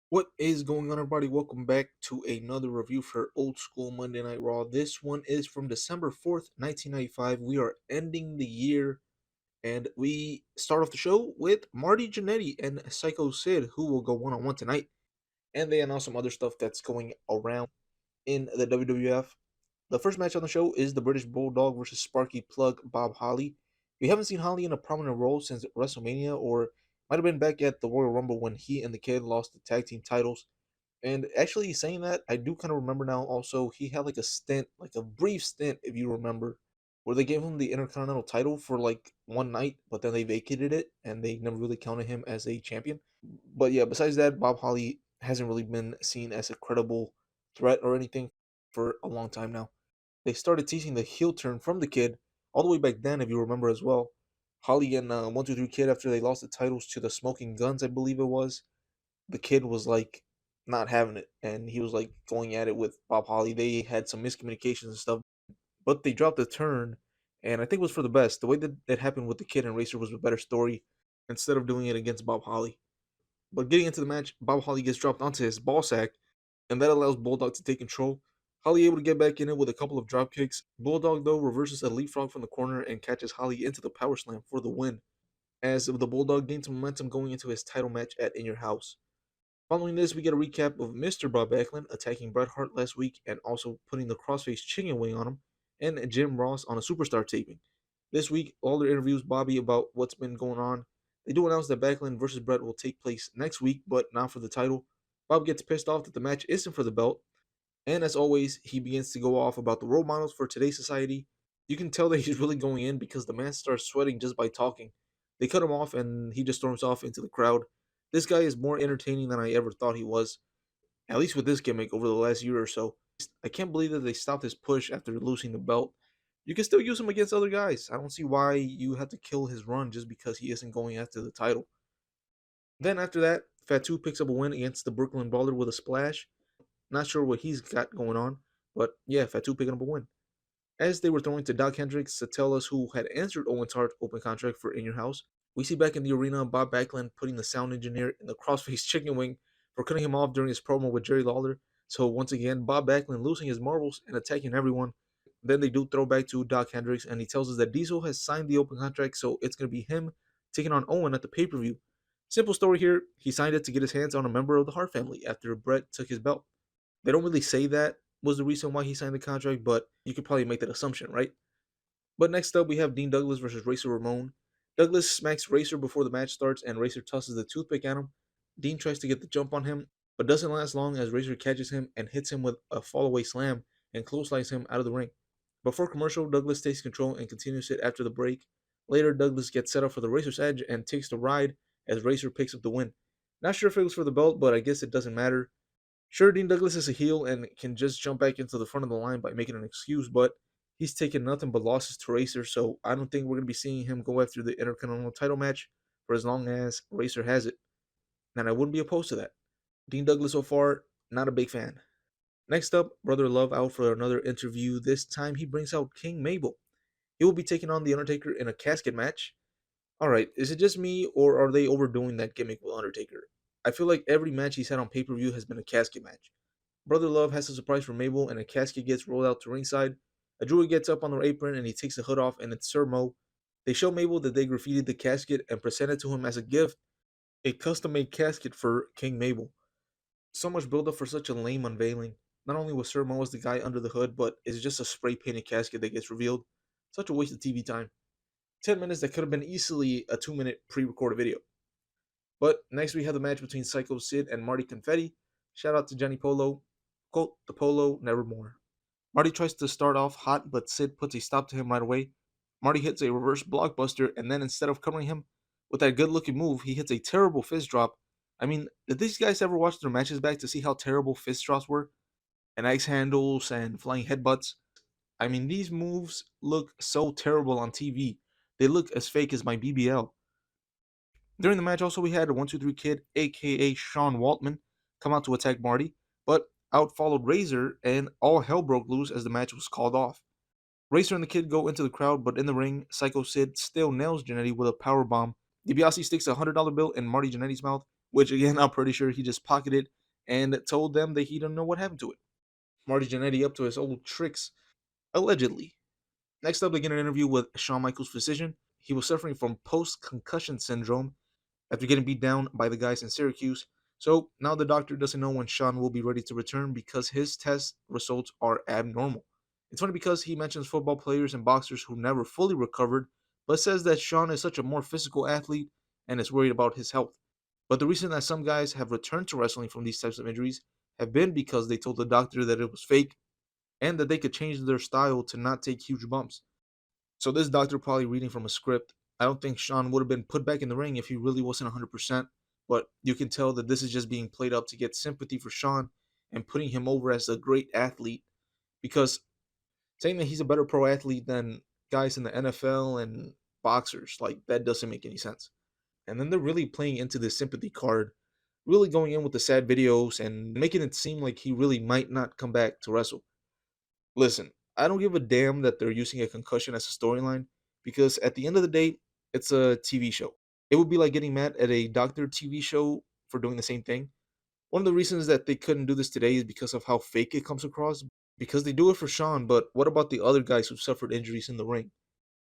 What is going on, everybody? Welcome back to another review for Old School Monday Night Raw. This one is from December 4th, 1995. We are ending the year, and we start off the show with Marty Jannetty and Psycho Sid, who will go one on one tonight. And they announce some other stuff that's going around in the WWF. The first match on the show is the British Bulldog versus Sparky Plug Bob Holly. We haven't seen Holly in a prominent role since WrestleMania, or might have been back at the Royal Rumble when he and the Kid lost the tag team titles. And actually, saying that, I do kind of remember now. Also, he had like a stint, like a brief stint, if you remember, where they gave him the Intercontinental title for like one night, but then they vacated it and they never really counted him as a champion. But yeah, besides that, Bob Holly hasn't really been seen as a credible threat or anything for a long time now. They started teasing the heel turn from the Kid all the way back then, if you remember as well. Holly and 123 Kid, after they lost the titles to the Smoking Guns, I believe it was, the Kid was like not having it, and he was like going at it with Bob Holly. They had some miscommunications and stuff, but they dropped the turn, and I think it was for the best. The way that it happened with the Kid and Racer was a better story instead of doing it against Bob Holly. But getting into the match, Bob Holly gets dropped onto his ball sack, and that allows Bulldog to take control. Holly able to get back in it with a couple of drop kicks. Bulldog though reverses a leapfrog from the corner and catches Holly into the power slam for the win. As the Bulldog gains momentum going into his title match at In Your House. Following this, we get a recap of Mr. Bob Backlund attacking Bret Hart last week and also putting the crossface chicken wing on him, and Jim Ross on a superstar taping. This week, Lawler interviews Bobby about what's been going on. They do announce that Backlund versus Bret will take place next week, but not for the title. Bob gets pissed off that the match isn't for the belt, and as always, he begins to go off about the role models for today's society. You can tell that he's really going in because the man starts sweating just by talking. They cut him off and he just storms off into the crowd. This guy is more entertaining than I ever thought he was, at least with this gimmick over the last year or so. I can't believe that they stopped his push after losing the belt. You can still use him against other guys. I don't see why you have to kill his run just because he isn't going after the title. Then after that, Fatu picks up a win against the Brooklyn Brawler with a splash. Not sure what he's got going on, but yeah, Fatu picking up a win. As they were throwing to Doc Hendricks to tell us who had answered Owen's Hart open contract for In Your House, we see back in the arena Bob Backlund putting the sound engineer in the crossface chicken wing for cutting him off during his promo with Jerry Lawler. So once again, Bob Backlund losing his marbles and attacking everyone. Then they do throw back to Doc Hendricks and he tells us that Diesel has signed the open contract, so it's going to be him taking on Owen at the pay-per-view. Simple story here, he signed it to get his hands on a member of the Hart family after Brett took his belt. They don't really say that was the reason why he signed the contract, but you could probably make that assumption, right? But next up, we have Dean Douglas versus Racer Ramon. Douglas smacks Racer before the match starts, and Racer tosses the toothpick at him. Dean tries to get the jump on him, but doesn't last long as Racer catches him and hits him with a fallaway slam and clotheslines him out of the ring. Before commercial, Douglas takes control and continues it after the break. Later, Douglas gets set up for the Racer's Edge and takes the ride as Racer picks up the win. Not sure if it was for the belt, but I guess it doesn't matter. Sure, Dean Douglas is a heel and can just jump back into the front of the line by making an excuse, but he's taken nothing but losses to Racer, so I don't think we're going to be seeing him go after the Intercontinental title match for as long as Racer has it. And I wouldn't be opposed to that. Dean Douglas so far, not a big fan. Next up, Brother Love out for another interview. This time he brings out King Mabel. He will be taking on The Undertaker in a casket match. Alright, is it just me, or are they overdoing that gimmick with Undertaker? I feel like every match he's had on pay per view has been a casket match. Brother Love has a surprise for Mabel, and a casket gets rolled out to ringside. A druid gets up on their apron and he takes the hood off, and it's Sir Mo. They show Mabel that they graffitied the casket and present it to him as a gift, a custom made casket for King Mabel. So much build up for such a lame unveiling. Not only was Sir Mo as the guy under the hood, but it's just a spray painted casket that gets revealed. Such a waste of TV time. 10 minutes that could have been easily a 2-minute pre recorded video. But next we have the match between Psycho Sid and Marty Confetti. Shout out to Johnny Polo. Quote, the Polo, nevermore. Marty tries to start off hot, but Sid puts a stop to him right away. Marty hits a reverse blockbuster, and then instead of covering him with that good looking move, he hits a terrible fist drop. I mean, did these guys ever watch their matches back to see how terrible fist drops were? And axe handles and flying headbutts? I mean, these moves look so terrible on TV. They look as fake as my BBL. During the match, also, we had a 123 Kid, aka Sean Waltman, come out to attack Marty, but out followed Razor, and all hell broke loose as the match was called off. Racer and the Kid go into the crowd, but in the ring, Psycho Sid still nails Jannetty with a power bomb. DiBiase sticks a $100 bill in Marty Jannetty's mouth. which again, I'm pretty sure he just pocketed and told them that he didn't know what happened to it. Marty Jannetty up to his old tricks, allegedly. Next up, they get an interview with Shawn Michaels' physician. He was suffering from post concussion syndrome after getting beat down by the guys in Syracuse. So now the doctor doesn't know when Shawn will be ready to return because his test results are abnormal. It's funny because he mentions football players and boxers who never fully recovered, but says that Shawn is such a more physical athlete and is worried about his health. But the reason that some guys have returned to wrestling from these types of injuries have been because they told the doctor that it was fake and that they could change their style to not take huge bumps. So this doctor probably reading from a script. I don't think Shawn would have been put back in the ring if he really wasn't 100%, but you can tell that this is just being played up to get sympathy for Shawn and putting him over as a great athlete, because saying that he's a better pro athlete than guys in the NFL and boxers, like, that doesn't make any sense. And then they're really playing into this sympathy card, really going in with the sad videos and making it seem like he really might not come back to wrestle. Listen, I don't give a damn that they're using a concussion as a storyline, because at the end of the day, it's a TV show. It would be like getting mad at a doctor TV show for doing the same thing. One of the reasons that they couldn't do this today is because of how fake it comes across, because they do it for Shawn, but what about the other guys who suffered injuries in the ring?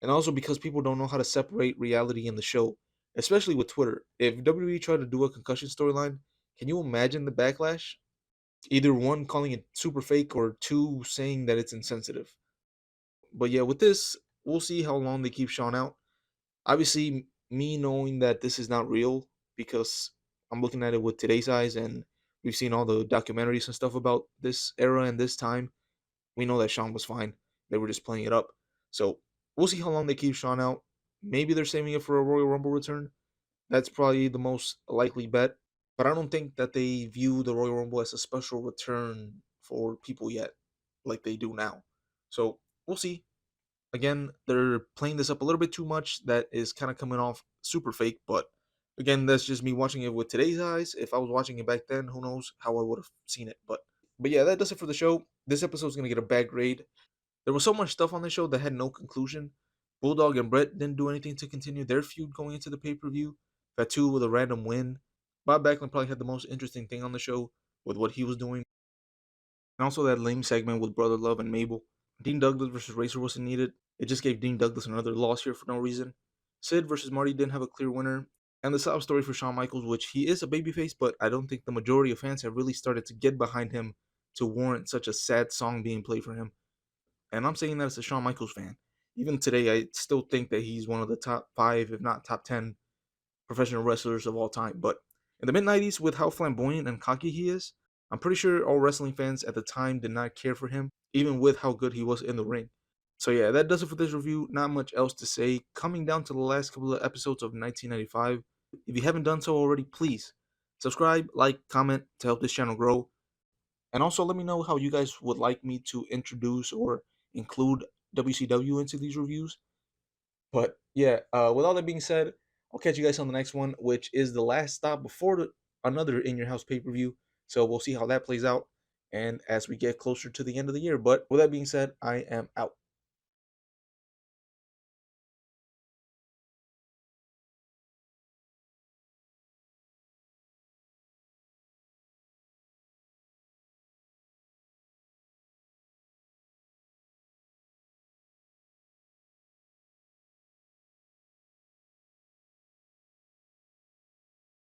And also because people don't know how to separate reality and the show, especially with Twitter. If WWE tried to do a concussion storyline, can you imagine the backlash? Either one, calling it super fake, or two, saying that it's insensitive. But yeah, with this, we'll see how long they keep Shawn out. Obviously, me knowing that this is not real, because I'm looking at it with today's eyes and we've seen all the documentaries and stuff about this era and this time, we know that Shawn was fine. They were just playing it up. So we'll see how long they keep Shawn out. Maybe they're saving it for a Royal Rumble return. That's probably the most likely bet. But I don't think that they view the Royal Rumble as a special return for people yet, like they do now. So we'll see. Again, they're playing this up a little bit too much. That is kind of coming off super fake. But again, that's just me watching it with today's eyes. If I was watching it back then, who knows how I would have seen it. But yeah, that does it for the show. This episode is gonna get a bad grade. There was so much stuff on the show that had no conclusion. Bulldog and Brett didn't do anything to continue their feud going into the pay per view. Fatu with a random win. Bob Backlund probably had the most interesting thing on the show with what he was doing. And also that lame segment with Brother Love and Mabel. Dean Douglas versus Racer wasn't needed. It just gave Dean Douglas another loss here for no reason. Sid versus Marty didn't have a clear winner. And the sob story for Shawn Michaels, which he is a babyface, but I don't think the majority of fans have really started to get behind him to warrant such a sad song being played for him. And I'm saying that as a Shawn Michaels fan. Even today, I still think that he's one of the top 5, if not top 10, professional wrestlers of all time. But in the mid 90s, with how flamboyant and cocky he is, I'm pretty sure all wrestling fans at the time did not care for him, even with how good he was in the ring. So yeah, that does it for this review. Not much else to say. Coming down to the last couple of episodes of 1995. If you haven't done so already, please subscribe, like, comment to help this channel grow. And also let me know how you guys would like me to introduce or include WCW into these reviews. But yeah, with all that being said, I'll catch you guys on the next one, which is the last stop before another In Your House pay-per-view. So we'll see how that plays out and as we get closer to the end of the year. But with that being said, I am out.